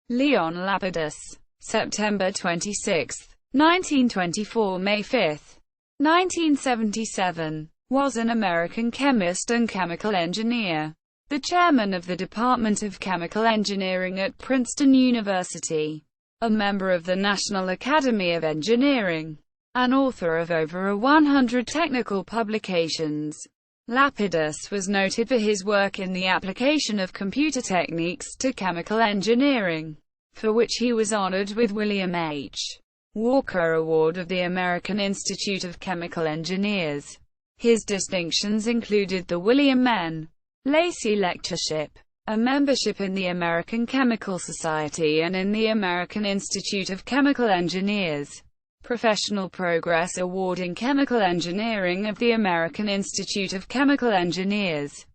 Leon Lapidus, September 26, 1924 – May 5, 1977, was an American chemist and chemical engineer, the chairman of the Department of Chemical Engineering at Princeton University, a member of the National Academy of Engineering, and author of over 100 technical publications. Lapidus was noted for his work in the application of computer techniques to chemical engineering, for which he was honored with William H. Walker Award of the American Institute of Chemical Engineers. His distinctions included the William N. Lacey Lectureship, a membership in the American Chemical Society and in the American Institute of Chemical Engineers, Professional Progress Award in Chemical Engineering of the American Institute of Chemical Engineers,